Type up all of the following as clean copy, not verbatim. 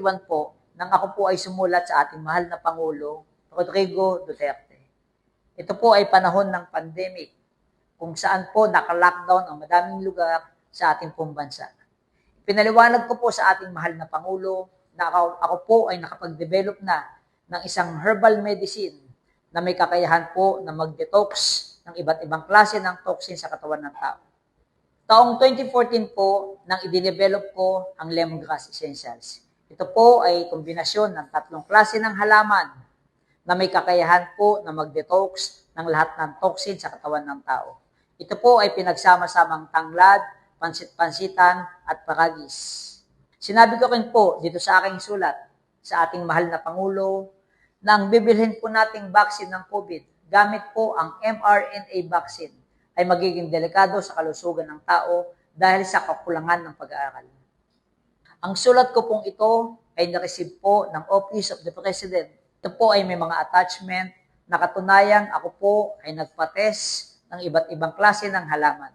2021 po, nang ako po ay sumulat sa ating mahal na Pangulo, Rodrigo Duterte. Ito po ay panahon ng pandemic, kung saan po naka-lockdown ang madaming lugar sa ating pong bansa. Pinaliwanag ko po sa ating mahal na Pangulo na ako po ay nakapag-develop na ng isang herbal medicine na may kakayahan po na mag-detox ng iba't ibang klase ng toxin sa katawan ng tao. Taong 2014 po, nang i-develop ko ang lemongrass essentials. Ito po ay kombinasyon ng 3 klase ng halaman na may kakayahan po na mag-detox ng lahat ng toxin sa katawan ng tao. Ito po ay pinagsama-samang tanglad, pansit-pansitan at paragis. Sinabi ko rin po dito sa aking sulat sa ating mahal na Pangulo na ang bibilhin po nating vaccine ng COVID gamit po ang mRNA vaccine ay magiging delikado sa kalusugan ng tao dahil sa kakulangan ng pag-aaral. Ang sulat ko pong ito ay na-receive po ng Office of the President. Ito po ay may mga attachment na katunayan ako po ay nagpa-test ng iba't ibang klase ng halaman.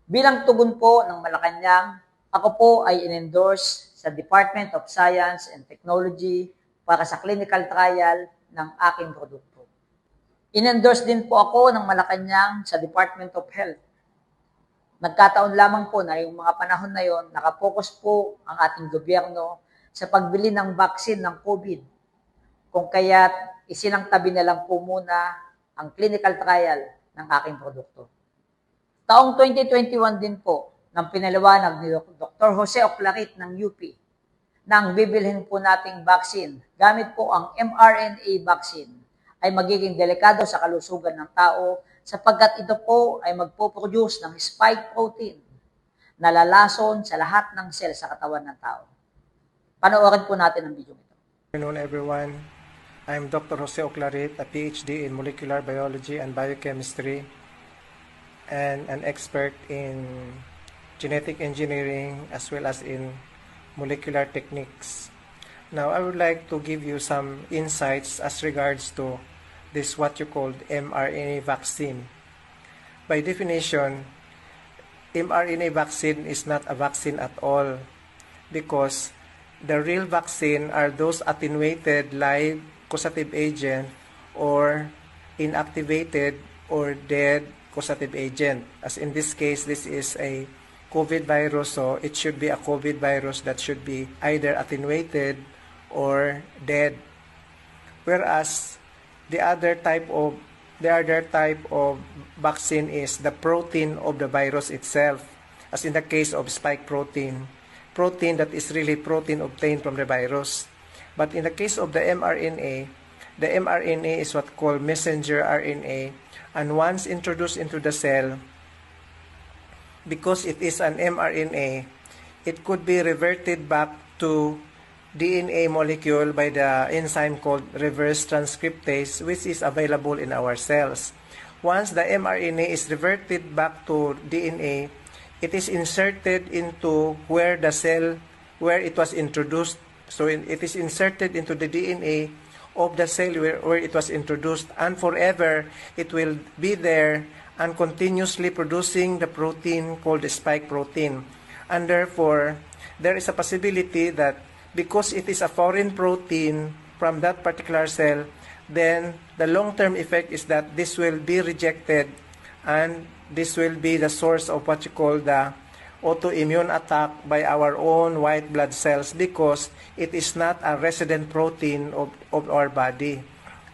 Bilang tugon po ng Malacanang, ako po ay in-endorse sa Department of Science and Technology para sa clinical trial ng aking produkto. In-endorse din po ako ng Malacanang sa Department of Health. Nagkataon lamang po na yung mga panahon na yon, nakapokus po ang ating gobyerno sa pagbili ng vaccine ng COVID. Kung kaya't isinangtabi na lang po muna ang clinical trial ng aking produkto. Taong 2021 din po, nang pinaliwanag ni Dr. Jose Oclarit ng UP, na ang bibilhin po nating vaccine, gamit po ang mRNA vaccine, ay magiging delikado sa kalusugan ng tao sapagkat ito po ay magpo-produce ng spike protein na lalason sa lahat ng cell sa katawan ng tao. Panoorin po natin ang video ito. Good afternoon everyone. I'm Dr. Jose Oclarit, a PhD in molecular biology and biochemistry and an expert in genetic engineering as well as in molecular techniques. Now, I would like to give you some insights as regards to this what you called mRNA vaccine. By definition, mRNA vaccine is not a vaccine at all because the real vaccine are those attenuated live causative agent or inactivated or dead causative agent. As in this case, this is a COVID virus, so it should be a COVID virus that should be either attenuated or dead. Whereas the other type of vaccine is the protein of the virus itself, as in the case of spike protein that is really protein obtained from the virus. But in the case of the mRNA is what called messenger RNA, and once introduced into the cell, because it is an mRNA, it could be reverted back to DNA molecule by the enzyme called reverse transcriptase, which is available in our cells. Once the mRNA is reverted back to DNA, it is inserted into where it was introduced. So it is inserted into the DNA of the cell where it was introduced, and forever it will be there and continuously producing the protein called the spike protein. And therefore, there is a possibility that because it is a foreign protein from that particular cell, then the long-term effect is that this will be rejected and this will be the source of what you call the autoimmune attack by our own white blood cells because it is not a resident protein of our body.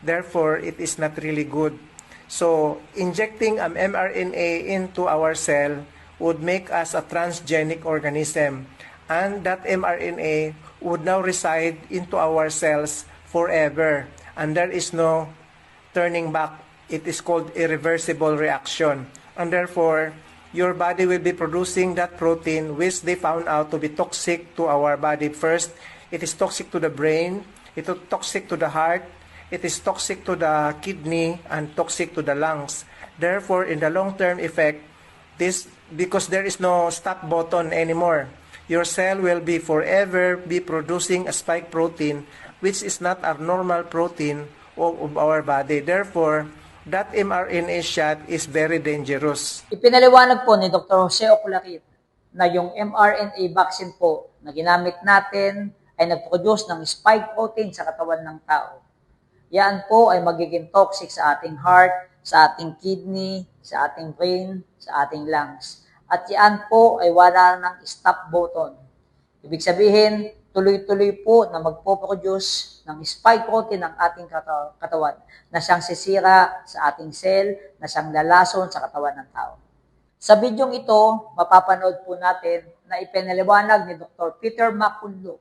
Therefore, it is not really good. So, injecting an mRNA into our cell would make us a transgenic organism, and that mRNA would now reside into our cells forever, and there is no turning back. It is called irreversible reaction, and therefore your body will be producing that protein which they found out to be toxic to our body. First, it is toxic to the brain, it is toxic to the heart, it is toxic to the kidney, and toxic to the lungs. Therefore, in the long-term effect, because there is no stop button anymore, your cell will be forever be producing a spike protein, which is not a normal protein of our body. Therefore, that mRNA shot is very dangerous. Ipinaliwanag po ni Dr. Jose Oclarit na yung mRNA vaccine po na ginamit natin ay nag-produce ng spike protein sa katawan ng tao. Yan po ay magiging toxic sa ating heart, sa ating kidney, sa ating brain, sa ating lungs. At yan po ay wala ng stop button. Ibig sabihin, tuloy-tuloy po na magpo-produce ng spike protein ng ating katawan na siyang sisira sa ating cell, na siyang lalason sa katawan ng tao. Sa bidyong ito, mapapanood po natin na ipinaliwanag ni Dr. Peter McCullough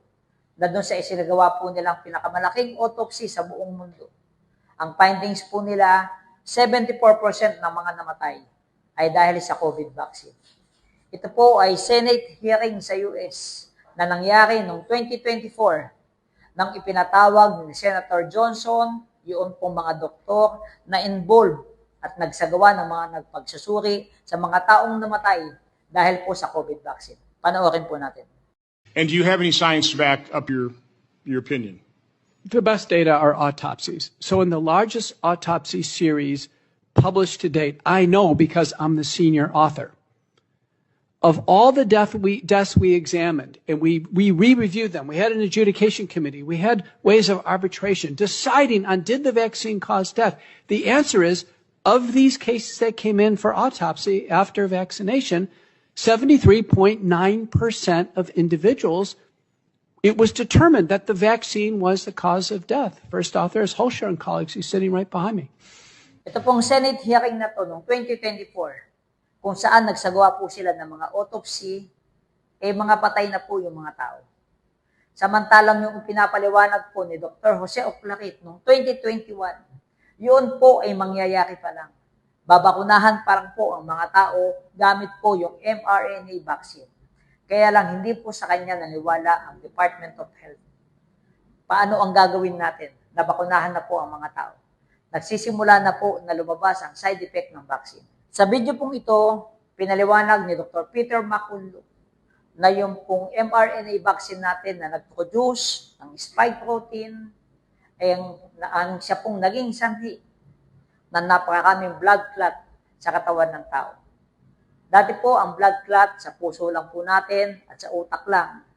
na doon sa isinagawa po nilang pinakamalaking autopsy sa buong mundo. Ang findings po nila, 74% ng mga namatay ay dahil sa COVID vaccine. Ito po ay Senate hearing sa US na nangyari noong 2024 nang ipinatawag ni Senator Johnson yung pong mga doktor na involved at nagsagawa ng mga nagpagsusuri sa mga taong namatay dahil po sa COVID vaccine. Panoorin po natin. And do you have any science to back up your opinion? The best data are autopsies. So in the largest autopsy series published to date, I know because I'm the senior author, of all the deaths we examined, and we re-reviewed them. We had an adjudication committee. We had ways of arbitration deciding on did the vaccine cause death. The answer is, of these cases that came in for autopsy after vaccination, 73.9% of individuals, it was determined that the vaccine was the cause of death. First author is Holscher and colleagues. He's sitting right behind me. Ito pong Senate hearing na to noong 2024, kung saan nagsagawa po sila ng mga autopsy, mga patay na po yung mga tao. Samantalang yung pinapaliwanag po ni Dr. Jose Oclarit noong 2021, yun po ay mangyayari pa lang. Babakunahan pa lang po ang mga tao gamit po yung mRNA vaccine. Kaya lang hindi po sa kanya naniwala ang Department of Health. Paano ang gagawin natin? Nabakunahan na po ang mga tao. Nagsisimula na po na lumabas ang side effect ng vaccine. Sa video pong ito, pinaliwanag ni Dr. Peter McCullough na yung pong mRNA vaccine natin na nag-produce ng spike protein ay ang siya pong naging sanhi na napakaraming blood clot sa katawan ng tao. Dati po, ang blood clot sa puso lang po natin at sa utak lang.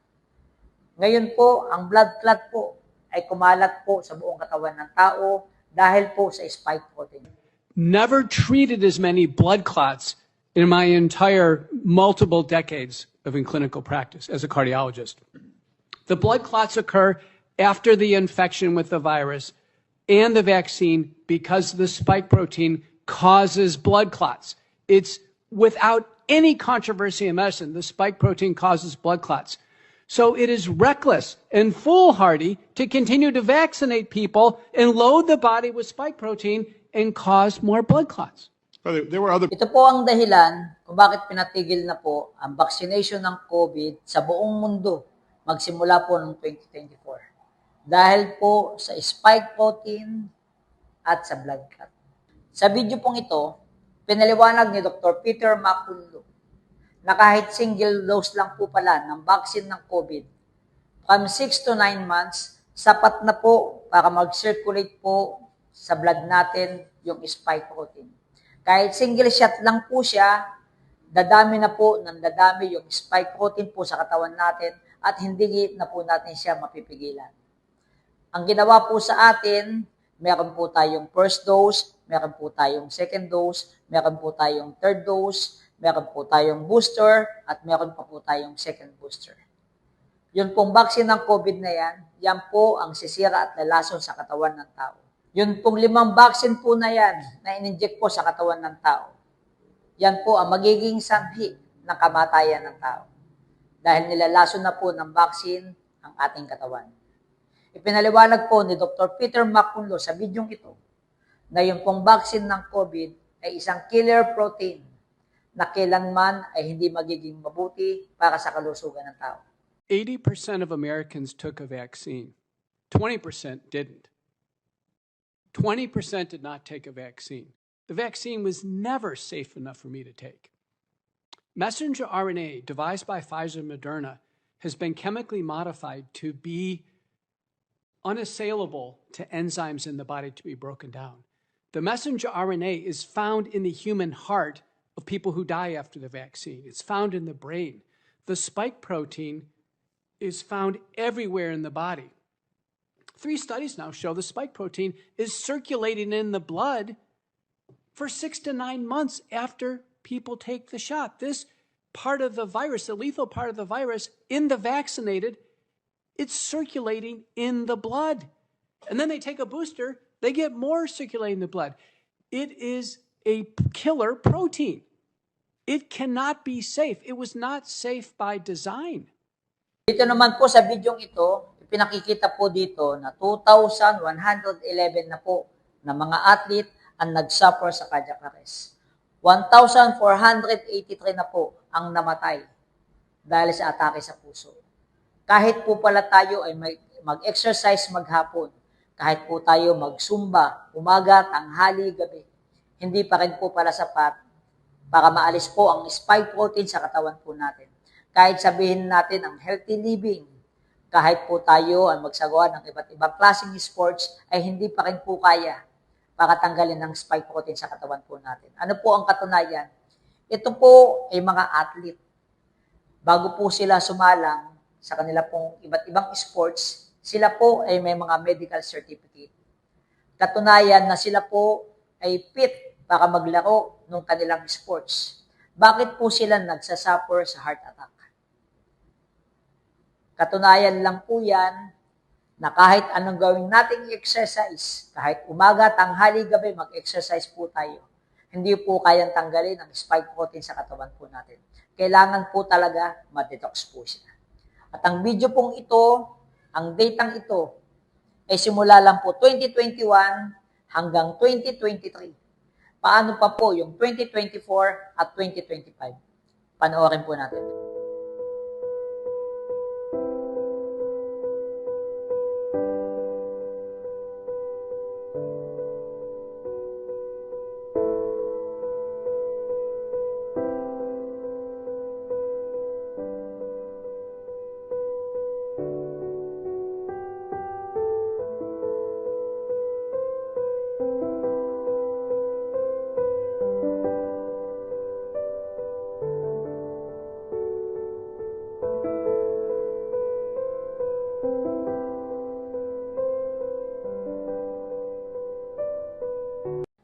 Ngayon po, ang blood clot po ay kumalat po sa buong katawan ng tao dahil po sa spike protein. Never treated as many blood clots in my entire multiple decades of clinical practice as a cardiologist. The blood clots occur after the infection with the virus and the vaccine because the spike protein causes blood clots. It's without any controversy in medicine, the spike protein causes blood clots. So it is reckless and foolhardy to continue to vaccinate people and load the body with spike protein and cause more blood clots. There were other... Ito po ang dahilan kung bakit pinatigil na po ang vaccination ng COVID sa buong mundo magsimula po noong 2024. Dahil po sa spike protein at sa blood clot. Sa video pong ito, pinaliwanag ni Dr. Peter McCullough na kahit single dose lang po pala ng vaccine ng COVID, from 6 to 9 months, sapat na po para mag-circulate po sa blood natin yung spike protein. Kahit single shot lang po siya, dadami na po ng dadami yung spike protein po sa katawan natin at hindi na po natin siya mapipigilan. Ang ginawa po sa atin, meron po tayong first dose, meron po tayong second dose, meron po tayong third dose, meron po tayong booster, at meron pa po tayong second booster. Yun pong vaccine ng COVID na yan po ang sisira at lalason sa katawan ng tao. Yun pong 5 vaccine po na yan na in-inject po sa katawan ng tao. Yan po ang magiging sanhi ng kamatayan ng tao. Dahil nilalason na po ng vaccine ang ating katawan. Ipinaliwanag po ni Dr. Peter McCullough sa bidyong ito na yung pong vaccine ng COVID ay isang killer protein na kailanman ay hindi magiging mabuti para sa kalusugan ng tao. 80% of Americans took a vaccine. 20% didn't. 20% did not take a vaccine. The vaccine was never safe enough for me to take. Messenger RNA devised by Pfizer and Moderna has been chemically modified to be unassailable to enzymes in the body to be broken down. The messenger RNA is found in the human heart of people who die after the vaccine. It's found in the brain. The spike protein is found everywhere in the body. 3 studies now show the spike protein is circulating in the blood for 6 to 9 months after people take the shot. This part of the virus, the lethal part of the virus in the vaccinated, it's circulating in the blood. And then they take a booster, they get more circulating in the blood. It is a killer protein. It cannot be safe. It was not safe by design. Dito naman po sa bidyong ito, pinakikita po dito na 2,111 na po na mga athlete ang nagsuffer sa cardiac arrest. 1,483 na po ang namatay dahil sa atake sa puso. Kahit po pala tayo ay mag-exercise maghapon, kahit po tayo magsumba, umaga, tanghali, gabi, hindi pa rin po pala sapat para maalis po ang spike protein sa katawan po natin. Kahit sabihin natin ang healthy living, kahit po tayo ay magsagawa ng iba't ibang klaseng sports, ay hindi pa rin po kaya para tanggalin ang spike protein sa katawan po natin. Ano po ang katunayan? Ito po ay mga athlete. Bago po sila sumalang sa kanila pong iba't ibang sports, sila po ay may mga medical certificate. Katunayan na sila po ay fit para maglaro ng kanilang sports. Bakit po sila nagsasuffer sa heart attack? Katunayan lang po yan na kahit anong gawing nating exercise, kahit umaga, tanghali, gabi, mag-exercise po tayo, hindi po kayang tanggalin ang spike protein sa katawan po natin. Kailangan po talaga ma-detox po siya. At ang video pong ito, ang datang ito, ay simula lang po 2021 hanggang 2023. Paano pa po yung 2024 at 2025? Panoorin po natin.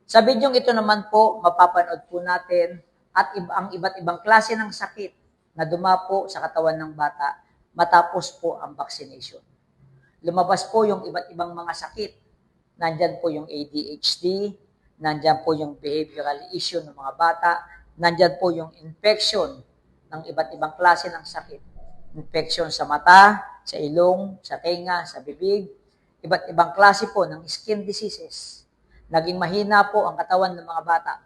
Sa bidyong ito naman po, mapapanood po natin at ang iba't ibang klase ng sakit na dumapo sa katawan ng bata matapos po ang vaccination. Lumabas po yung iba't ibang mga sakit. Nandyan po yung ADHD, nandyan po yung behavioral issue ng mga bata, nandyan po yung infection ng iba't ibang klase ng sakit. Infection sa mata, sa ilong, sa tenga, sa bibig, iba't ibang klase po ng skin diseases. Naging mahina po ang katawan ng mga bata.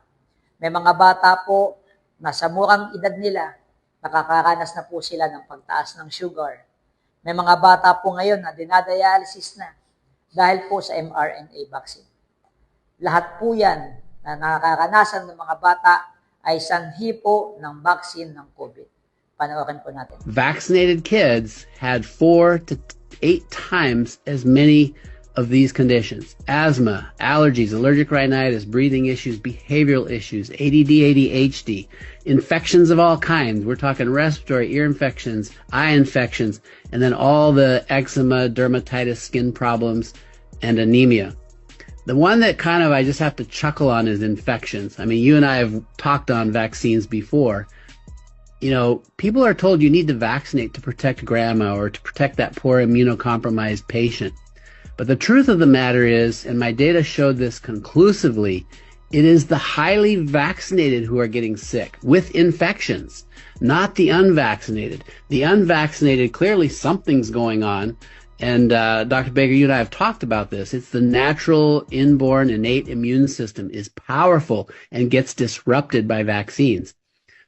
May mga bata po na sa murang edad nila, nakakaranas na po sila ng pagtaas ng sugar. May mga bata po ngayon na dinadialysis na dahil po sa mRNA vaccine. Lahat po yan na nakakaranasan ng mga bata ay sanhi po ng vaccine ng COVID. Panoorin po natin. Vaccinated kids had 4 to 8 times as many of these conditions: asthma, allergies, allergic rhinitis, breathing issues, behavioral issues, ADD, ADHD, infections of all kinds. We're talking respiratory, ear infections, eye infections, and then all the eczema, dermatitis, skin problems, and anemia. The one that kind of I just have to chuckle on is infections. I mean, you and I have talked on vaccines before. You know, people are told you need to vaccinate to protect grandma or to protect that poor immunocompromised patient. But the truth of the matter is, and my data showed this conclusively, it is the highly vaccinated who are getting sick with infections, not the unvaccinated. The unvaccinated, clearly something's going on. And Dr. Baker, you and I have talked about this. It's the natural, inborn, innate immune system is powerful and gets disrupted by vaccines.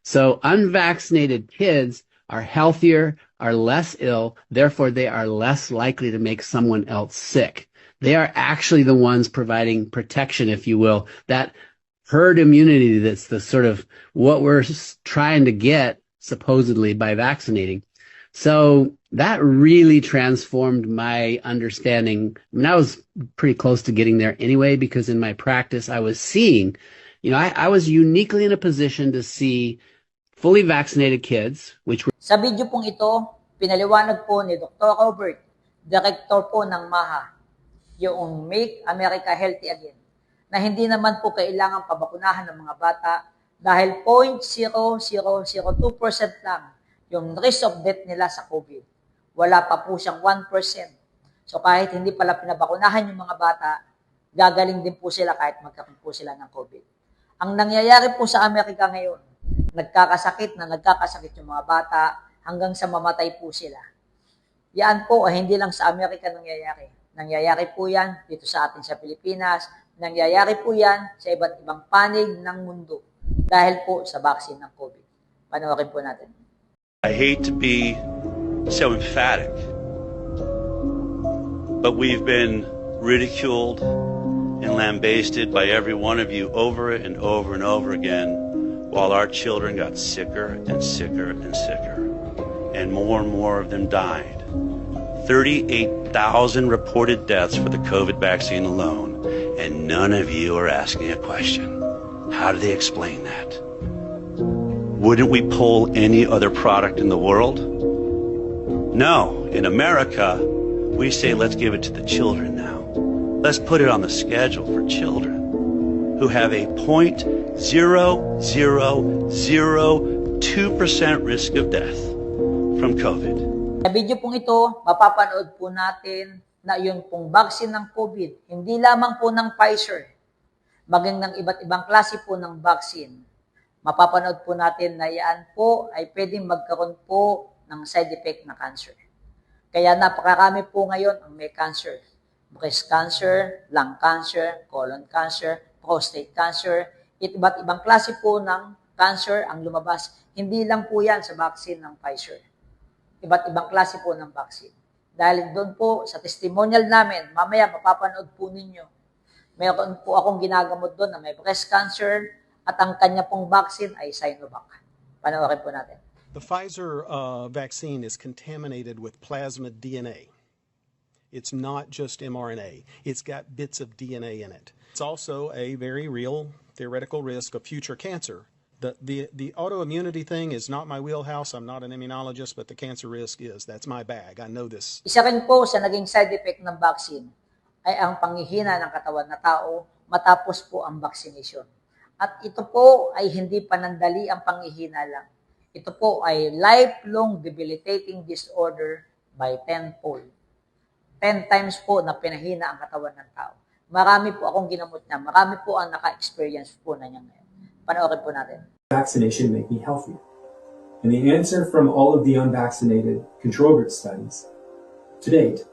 So unvaccinated kids are healthier, are less ill, therefore they are less likely to make someone else sick. They are actually the ones providing protection, if you will, that herd immunity that's the sort of what we're trying to get, supposedly, by vaccinating. So that really transformed my understanding. I mean, I was pretty close to getting there anyway, because in my practice I was seeing, you know, I was uniquely in a position to see fully vaccinated kids, which were... Sa video pong ito, Pinaliwanag po ni Dr. Robert, Director po ng MAHA, yung Make America Healthy Again, na hindi naman po kailangan pabakunahan ng mga bata dahil 0.0002% lang yung risk of death nila sa COVID. Wala pa po siyang 1%. So kahit hindi pala pinabakunahan yung mga bata, gagaling din po sila kahit magkaroon po sila ng COVID. Ang nangyayari po sa Amerika ngayon, nagkakasakit yung mga bata hanggang sa mamatay po sila. Yan po ay hindi lang sa Amerika nangyayari. Nangyayari po yan dito sa atin sa Pilipinas. Nangyayari po yan sa iba't ibang panig ng mundo dahil po sa vaccine ng COVID. Panoorin po natin. I hate to be so emphatic, but we've been ridiculed and lambasted by every one of you over and over and over again while our children got sicker and sicker and sicker, and more of them died. 38,000 reported deaths for the COVID vaccine alone, and none of you are asking a question. How do they explain that? Wouldn't we pull any other product in the world? No. In America, we say, let's give it to the children now. Let's put it on the schedule for children who have a 0.0002% risk of death from COVID. Sa video pong ito, mapapanood po natin na yun pong vaccine ng COVID, hindi lamang po ng Pfizer, maging ng iba't ibang klase po ng vaccine. Mapapanood po natin na yan po ay pwedeng magkaroon po ng side effect na cancer. Kaya napakarami po ngayon ang may cancer. Breast cancer, lung cancer, colon cancer, prostate cancer, iba't ibang klase po ng cancer ang lumabas. Hindi lang po yan sa vaccine ng Pfizer. Iba't ibang klase po ng vaccine. Dahil doon po sa testimonial namin, mamaya mapapanood po ninyo, mayroon po akong ginagamot doon na may breast cancer at ang kanya pong vaccine ay Sinovac. Panoorin po natin. The Pfizer vaccine is contaminated with plasmid DNA. It's not just mRNA. It's got bits of DNA in it. It's also a very real theoretical risk of future cancer. The autoimmunity thing is not my wheelhouse. I'm not an immunologist, but the cancer risk is. That's my bag. I know this. Isa rin po sa naging side effect ng vaccine ay ang panghihina ng katawan na tao matapos po ang vaccination. At ito po ay hindi panandali ang panghihina lang. Ito po ay lifelong debilitating disorder by tenfold. 10 times po na pinahina ang katawan ng tao. Marami po akong ginamot niya. Marami po ang naka-experience po na niya ngayon. Panoorin po natin. Vaccination make me healthier? And the answer from all of the unvaccinated control group studies to date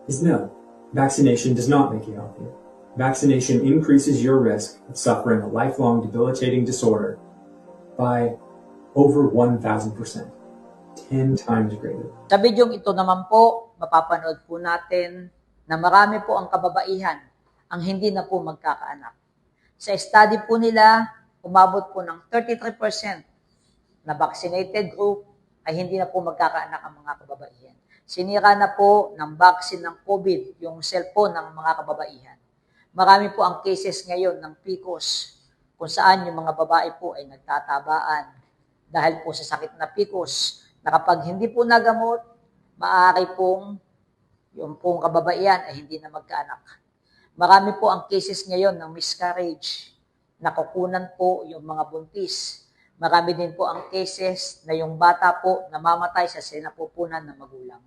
is no. Vaccination does not make you healthier. Vaccination increases your risk of suffering a lifelong debilitating disorder by over 1,000%, 10 times greater. Sa bidyong ito naman po, mapapanood po natin na marami po ang kababaihan ang hindi na po magkakaanak. Sa study po nila, umabot po ng 33% na vaccinated group ay hindi na po magkakaanak ang mga kababaihan. Sinira na po ng vaccine ng COVID yung cellphone ng mga kababaihan. Marami po ang cases ngayon ng PCOS kung saan yung mga babae po ay nagtatabaan dahil po sa sakit na PCOS na kapag hindi po nagamot, maaari pong yung pong kababaihan ay hindi na magkaanak. Marami po ang cases ngayon ng miscarriage. Nakukunan po yung mga buntis. Marami din po ang cases na yung bata po namamatay sa sinapupunan ng magulang.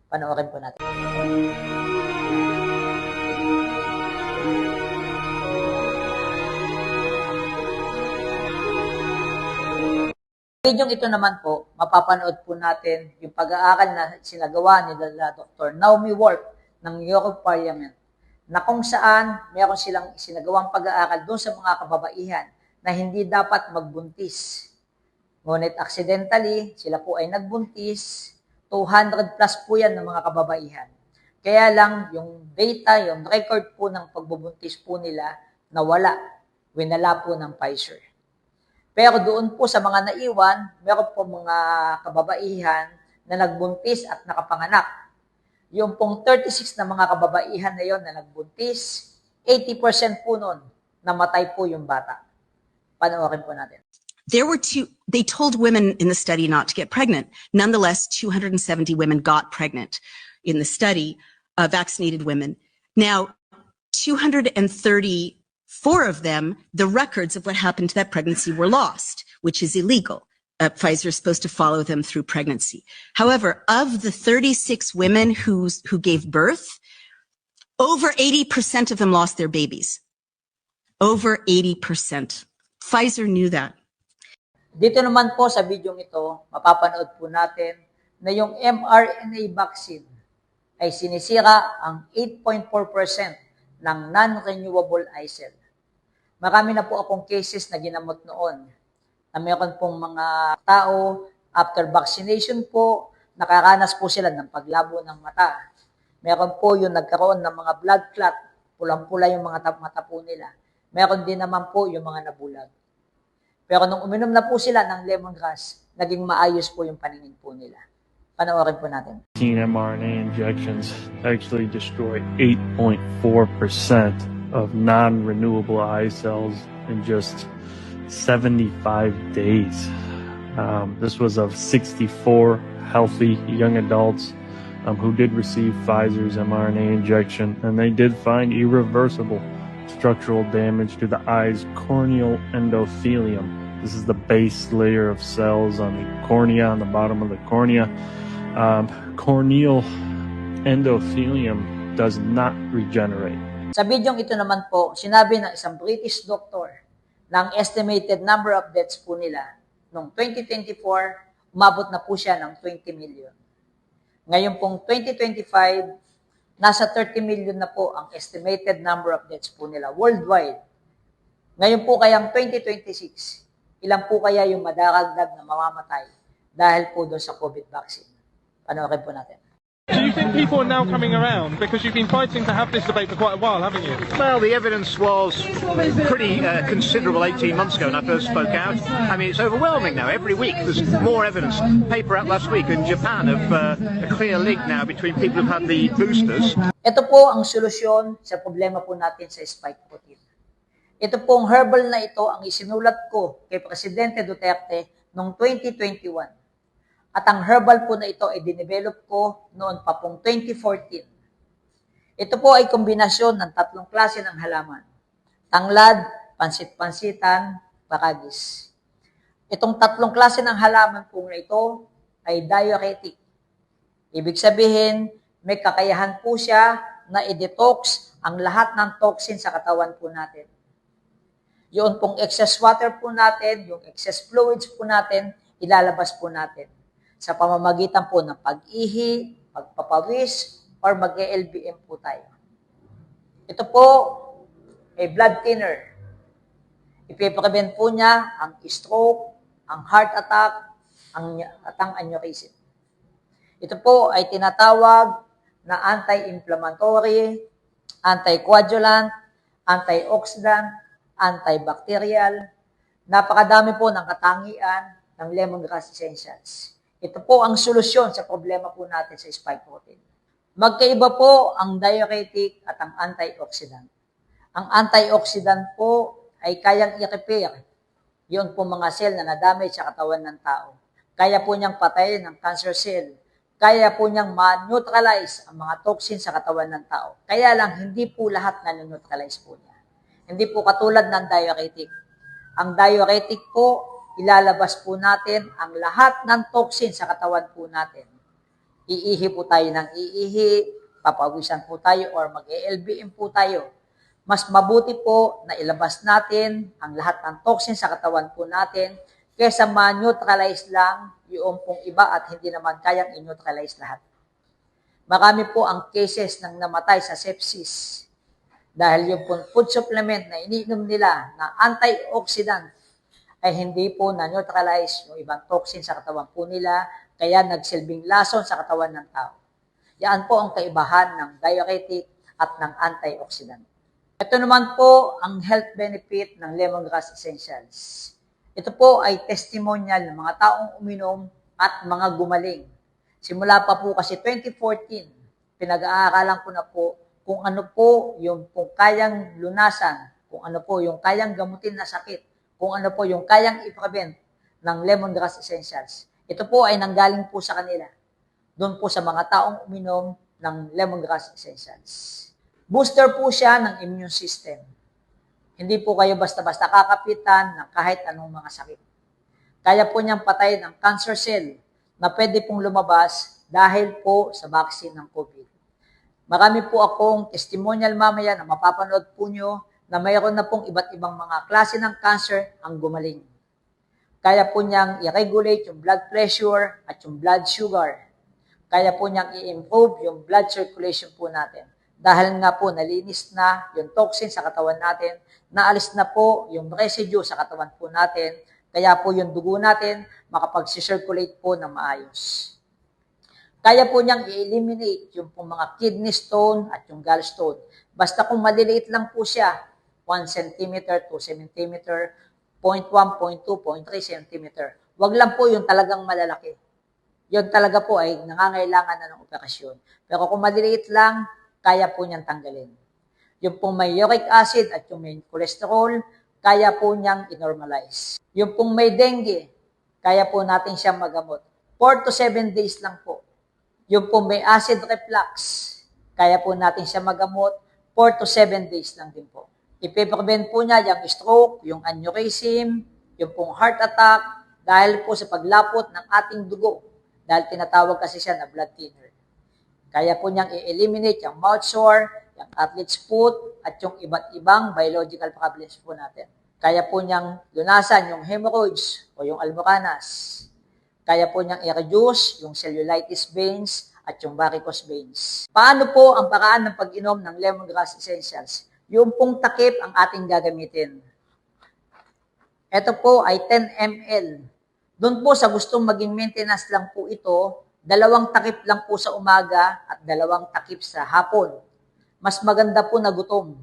Panoorin po natin. Videong ito naman po, mapapanood po natin yung pag-aaral na sinagawa ni Dr. Naomi Wolf ng Europe Parliament na kung saan meron silang sinagawang pag-aaral doon sa mga kababaihan na hindi dapat magbuntis. Ngunit accidentally, sila po ay nagbuntis, 200 plus po yan ng mga kababaihan. Kaya lang, yung data, yung record po ng pagbubuntis po nila, nawala. Winala po ng Pfizer. Pero doon po sa mga naiwan, meron po mga kababaihan na nagbuntis at nakapanganak. Yung pong 36 na mga kababaihan na yon na nagbuntis, 80% po nun namatay po yung bata. Panoorin po natin. They told women in the study not to get pregnant. Nonetheless, 270 women got pregnant in the study, vaccinated women. Now, 234 of them, the records of what happened to that pregnancy were lost, which is illegal. Pfizer is supposed to follow them through pregnancy. However, of the 36 women who gave birth, over 80% of them lost their babies. Over 80%. Pfizer knew that. Dito naman po sa video ito, mapapanood po natin na yung mRNA vaccine ay sinisira ang 8.4% ng non-renewable eye cell. Marami na po akong cases na ginamot noon na meron pong mga tao after vaccination po, nakaranas po sila ng paglabo ng mata. Meron po yung nagkaroon ng mga blood clot, pulang-pula yung mga mata po nila. Meron din naman po yung mga nabulag. Pero nung uminom na po sila ng lemongrass, naging maayos po yung paningin po nila. Panoorin po natin. mRNA injections actually destroy 8.4% of non-renewable eye cells in just 75 days. This was of 64 healthy young adults who did receive Pfizer's mRNA injection, and they did find irreversible structural damage to the eye's corneal endothelium. This is the base layer of cells on the cornea, on the bottom of the cornea. Corneal endothelium does not regenerate. Sa bidyong ito naman po, sinabi ng isang British doctor na ang estimated number of deaths po nila noong 2024, umabot na po siya ng 20 million. Ngayon pong 2025, nasa 30 million na po ang estimated number of deaths po nila worldwide. Ngayon po kayang 2026, ilan po kaya yung madaragdag na mamamatay dahil po doon sa COVID vaccine? Panoorin po natin. Do you think people are now coming around? Because you've been fighting to have this debate for quite a while, haven't you? Well, the evidence was pretty considerable 18 months ago when I first spoke out. I mean, it's overwhelming now. Every week there's more evidence. Paper out last week in Japan of a clear link now between people who've had the boosters. Ito po ang solusyon sa problema po natin sa spike protein. Ito pong herbal na ito ang isinulat ko kay Presidente Duterte noong 2021. At ang herbal po na ito ay dinevelop ko noon pa pong 2014. Ito po ay kombinasyon ng tatlong klase ng halaman. Tanglad, pansit-pansitan, bakagis. Itong tatlong klase ng halaman po na ito ay diuretic. Ibig sabihin, may kakayahan po siya na i-detox ang lahat ng toxin sa katawan po natin. Yun pong excess water po natin, yung excess fluids po natin, ilalabas po natin sa pamamagitan po ng pag-ihi, pagpapawis, or mag-LBM po tayo. Ito po ay blood thinner. Ipiprevent po niya ang stroke, ang heart attack, at ang aneurysm. Ito po ay tinatawag na anti-inflammatory, anti-coagulant, antioxidant, antibacterial. Napakadami po ng katangian ng lemongrass essentials. Ito po ang solusyon sa problema po natin sa spike protein. Magkaiba po ang diuretic at ang antioxidant. Ang antioxidant po ay kayang i-repair yun po mga cell na nadamage sa katawan ng tao. Kaya po niyang patayin ang cancer cell. Kaya po niyang ma-neutralize ang mga toxin sa katawan ng tao. Kaya lang, hindi po lahat na-neutralize po niya. Hindi po katulad ng diuretic. Ang diuretic po, ilalabas po natin ang lahat ng toxin sa katawan po natin. Iihi po tayo ng iihi, papawisan po tayo, or mag-LBM po tayo. Mas mabuti po na ilabas natin ang lahat ng toxin sa katawan po natin kaysa ma-neutralize lang yung pong iba at hindi naman kayang i-neutralize lahat. Marami po ang cases ng namatay sa sepsis dahil yung food supplement na iniinom nila na antioxidant ay hindi po na-neutralize yung ibang toxin sa katawan po nila, kaya nagsilbing lason sa katawan ng tao. Yan po ang kaibahan ng diuretic at ng antioxidant. Ito naman po ang health benefit ng lemongrass essentials. Ito po ay testimonial ng mga taong uminom at mga gumaling. Simula pa po kasi 2014, pinag-aaralan ko na po kung ano po yung kung kayang lunasan, kung ano po yung kayang gamutin na sakit, kung ano po yung kayang i-prevent ng lemongrass essentials. Ito po ay nanggaling po sa kanila, doon po sa mga taong uminom ng lemongrass essentials. Booster po siya ng immune system. Hindi po kayo basta-basta kakapitan ng kahit anong mga sakit. Kaya po niyang patay ng cancer cell na pwede pong lumabas dahil po sa vaccine ng COVID. Marami po akong testimonial mamaya na mapapanood po nyo na mayroon na pong iba't ibang mga klase ng cancer ang gumaling. Kaya po niyang i-regulate yung blood pressure at yung blood sugar. Kaya po niyang i-improve yung blood circulation po natin. Dahil nga po nalinis na yung toxin sa katawan natin, naalis na po yung residue sa katawan po natin, kaya po yung dugo natin makapag-circulate po ng maayos. Kaya po niyang i-eliminate yung pong mga kidney stone at yung gallstone. Basta kung maliliit lang po siya, 1 cm, 2 cm, 0.1, 0.2, 0.3 cm. Wag lang po yung talagang malalaki. Yun talaga po ay nangangailangan na ng operasyon. Pero kung maliliit lang, kaya po niyang tanggalin. Yung pong may uric acid at yung may cholesterol, kaya po niyang i-normalize. Yung pong may dengue, kaya po natin siyang magamot. 4 to 7 days lang po. Yung pong may acid reflux, kaya po natin siya magamot. 4 to 7 days lang din po. Ipiprevent po niya yung stroke, yung aneurysm, yung pong heart attack, dahil po sa paglapot ng ating dugo. Dahil tinatawag kasi siya na blood thinner. Kaya po niyang i-eliminate yung mouth sore, yung athlete's foot, at yung iba't ibang biological problems po natin. Kaya po niyang lunasan yung hemorrhoids o yung almoranas. Kaya po niyang i-reduce yung cellulitis veins at yung varicose veins. Paano po ang paraan ng pag-inom ng lemongrass essentials? Yung pong takip ang ating gagamitin. Ito po ay 10 ml. Doon po sa gustong maging maintenance lang po ito, 2 takip lang po sa umaga at 2 takip sa hapon. Mas maganda po na gutom.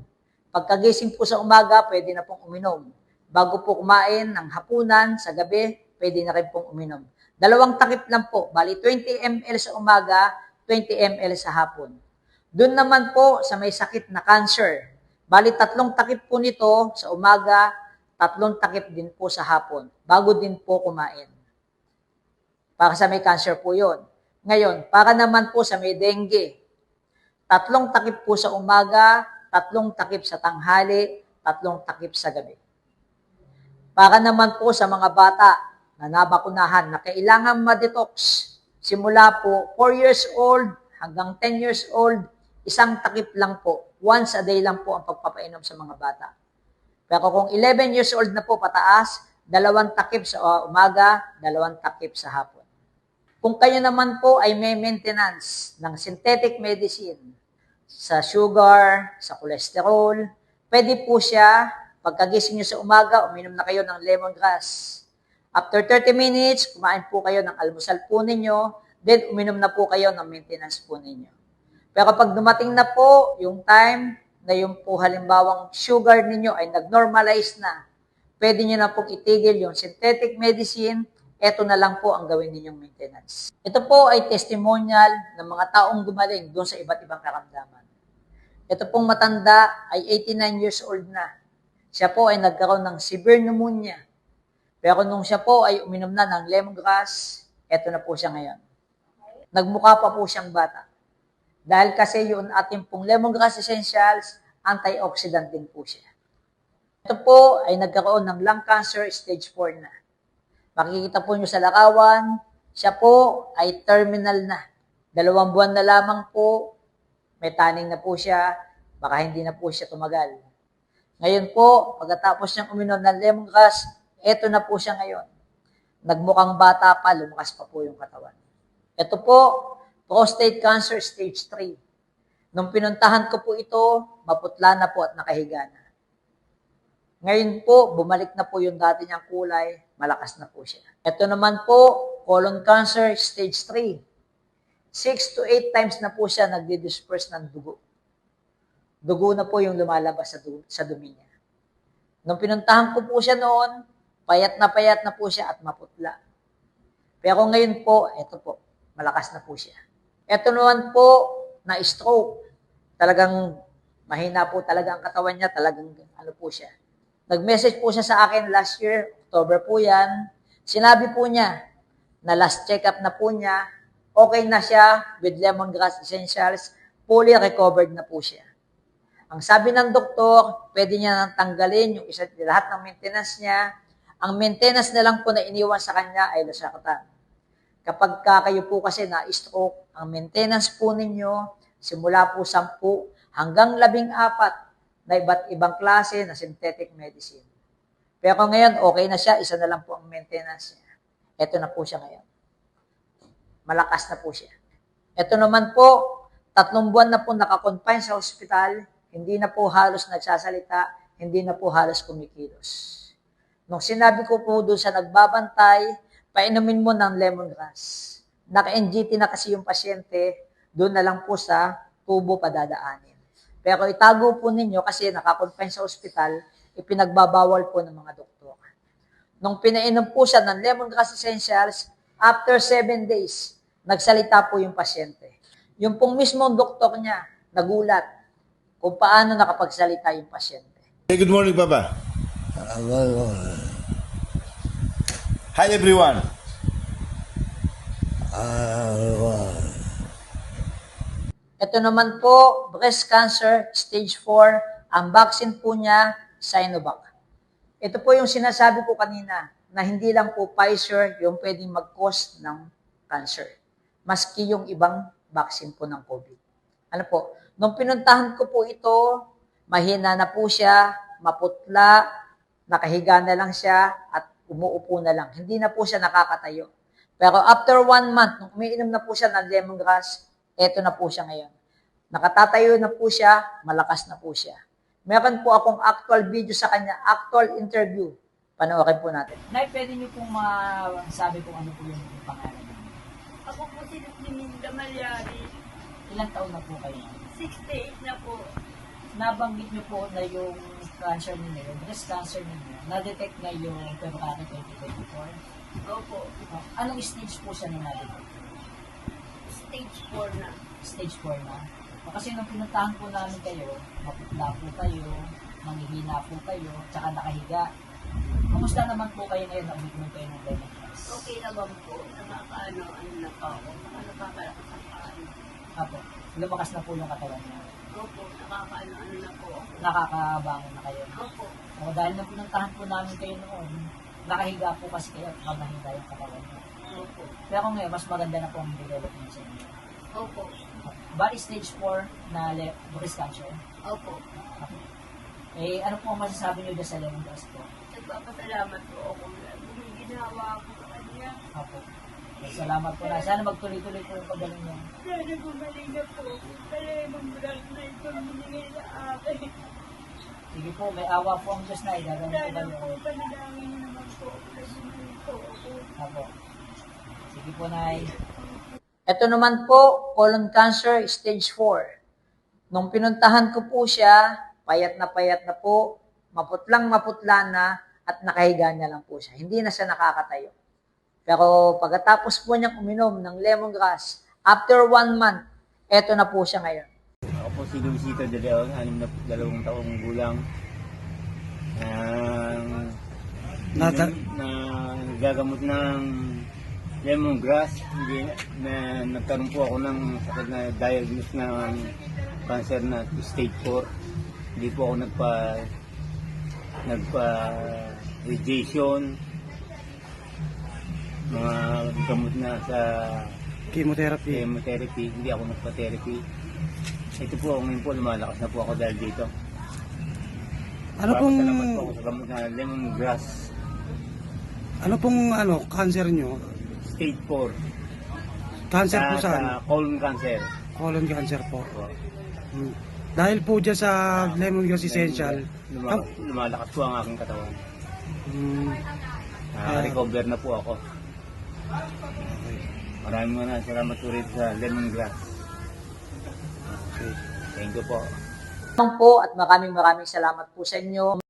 Pagkagising po sa umaga, pwede na pong uminom. Bago po kumain ng hapunan, sa gabi, pwede na rin pong uminom. 2 takip lang po, bali 20 ml sa umaga, 20 ml sa hapon. Doon naman po sa may sakit na cancer, bali 3 takip po nito sa umaga, 3 takip din po sa hapon, bago din po kumain. Para sa may cancer po yon. Ngayon, para naman po sa may dengue, 3 takip po sa umaga, 3 takip sa tanghali, 3 takip sa gabi. Para naman po sa mga bata na nabakunahan na kailangan ma-detox, simula po 4 years old hanggang 10 years old, 1 takip lang po, once a day lang po ang pagpapainom sa mga bata. Pero kung 11 years old na po pataas, 2 takip sa umaga, 2 takip sa hapon. Kung kayo naman po ay may maintenance ng synthetic medicine sa sugar, sa cholesterol, pwede po siya, pagkagising nyo sa umaga, uminom na kayo ng lemongrass. After 30 minutes, kumain po kayo ng almusal po ninyo, then uminom na po kayo ng maintenance po ninyo. Pero pag dumating na po yung time na yung po halimbawang sugar ninyo ay nag-normalize na, pwede nyo na pong itigil yung synthetic medicine, eto na lang po ang gawin ninyong maintenance. Ito po ay testimonial ng mga taong gumaling doon sa iba't ibang karamdaman. Ito pong matanda ay 89 years old na. Siya po ay nagkaroon ng severe pneumonia. Pero nung siya po ay uminom na ng lemongrass, eto na po siya ngayon. Nagmukha pa po siyang bata. Dahil kasi yung ating pong lemongrass essentials, antioxidant din po siya. Ito po ay nagkaroon ng lung cancer stage 4 na. Makikita po nyo sa larawan, siya po ay terminal na. 2 buwan na lamang po, may taning na po siya, baka hindi na po siya tumagal. Ngayon po, pagkatapos niyang uminom ng lemongrass, eto na po siya ngayon. Nagmukhang bata pa, lumakas pa po yung katawan. Ito po, prostate cancer stage 3. Nung pinuntahan ko po ito, maputla na po at nakahiga na. Ngayon po, bumalik na po yung dati niyang kulay, malakas na po siya. Ito naman po, colon cancer stage 3. 6 to 8 times na po siya nagdi-disperse ng dugo. Dugo na po yung lumalabas sa dumi niya. Nung pinuntahan ko po siya noon, payat na po siya at maputla. Pero ngayon po, ito po, malakas na po siya. Ito naman po, na stroke. Talagang mahina po talaga ang katawan niya, talagang ano po siya. Nag-message po siya sa akin last year, October po yan. Sinabi po niya na last check-up na po niya, okay na siya with lemongrass essentials, fully recovered na po siya. Ang sabi ng doktor, pwede niya nang tanggalin yung lahat ng maintenance niya. Ang maintenance na lang po na iniwan sa kanya ay lasakatan. Kapag kayo po kasi na-stroke, ang maintenance po ninyo, simula po 10 hanggang 14 na iba't ibang klase na synthetic medicine. Pero ngayon, okay na siya, isa na lang po ang maintenance niya. Ito na po siya ngayon. Malakas na po siya. Ito naman po, 3 buwan na po nakakonfine sa hospital, hindi na po halos nagsasalita, hindi na po halos kumikilos. Nung sinabi ko po doon sa nagbabantay, painumin mo ng lemongrass. Naka-NGT na kasi yung pasyente, doon na lang po sa tubo padadaanin. Pero itago po ninyo kasi nakakonfine sa ospital, ipinagbabawal po ng mga doktor. Nung pinainom po siya ng lemongrass essentials, after 7 days, nagsalita po yung pasyente. Yung pong mismong doktor niya, nagulat kung paano nakapagsalita yung pasyente. Hey, good morning, Papa. Hi, everyone. Ito naman po, breast cancer, stage 4, ang vaccine po niya, Sinovac. Ito po yung sinasabi ko kanina, na hindi lang po Pfizer yung pwedeng mag-cause ng cancer. Maski yung ibang vaccine po ng COVID. Ano po, nung pinuntahan ko po ito, mahina na po siya, maputla, nakahiga na lang siya, at umuupo na lang. Hindi na po siya nakakatayo. Pero after 1 month, nung umiinom na po siya ng lemongrass, eto na po siya ngayon. Nakatatayo na po siya, malakas na po siya. Meron po akong actual video sa kanya, actual interview. Panoorin po natin. Nay, pwede niyo pong masabi kung ano po yung pangalan niyo? Ako po si Liminda Malyari. Ilang taon na po kayo? 68 na po. Nabanggit niyo po na yung cancer niyo, yung breast cancer niyo, na-detect na yung February 2024? Opo. Anong stage po siya na na-detect? Stage 4 na. Stage 4 na. Kasi nung pinuntahan po namin kayo, maputla po kayo, manghihina po kayo, tsaka nakahiga. Kamusta naman po kayo ngayon na uminom kayo ng lemongrass? Okay naman po. Nakakaano na po ako. Nakakalakas ang paano. Apo, lumakas na po yung katawan niya. Opo, nakakaano na po ako. Nakakabangon na kayo. Opo. O dahil nung pinuntahan po namin kayo noon, nakahiga po kasi kayo at nakahiga yung katawan niya. Opo. Pero ngayon, mas maganda na po ang development sa inyo. Opo. Bali stage 4 na breast cancer. Opo. Eh, ano po ang masasabi niyo sa lemongrass po? Nagpapasalamat po ako. Yung ginawa ko sa kanya. Opo. Salamat po na. Sana magtuloy-tuloy po yung pagaling niyo. Sana gumaling na po. Kaya yung vlog na ito minigay sa akin. Sige po, may awa po ang Diyos na. Gagawin po Sana kayo. po, panalangin niyo naman po. Kasi gumaling po ako. Opo. Sige po, Nay. Ito naman po, colon cancer, stage 4. Nung pinuntahan ko po siya, payat na po, maputla na, at nakahiga niya lang po siya. Hindi na siya nakakatayo. Pero pagkatapos po niyang uminom ng lemongrass, after 1 month, eto na po siya ngayon. Ako po si Luisito De Leon, 62 taong gulang. Na gagamot ng lemongrass. Hindi na nagkaroon po ako ng sakit na diagnose ng cancer na stage 4. Hindi po ako nagpa-radiation, mga gamot na sa chemotherapy. Hindi ako nagpa-therapy. Ito po, ngayon po lumalakas na po ako dahil dito. Ano pong salamat po ako sa gamot na lemongrass. Ano pong cancer nyo? Stage 4. Cancer po saan? Colon cancer. Colon cancer po. Dahil po dyan sa lemongrass essential, lumalakas po ang aking katawan. Recover na po ako. Maraming salamat po rin sa lemongrass. Thank you po. Po at maraming salamat po sa inyo.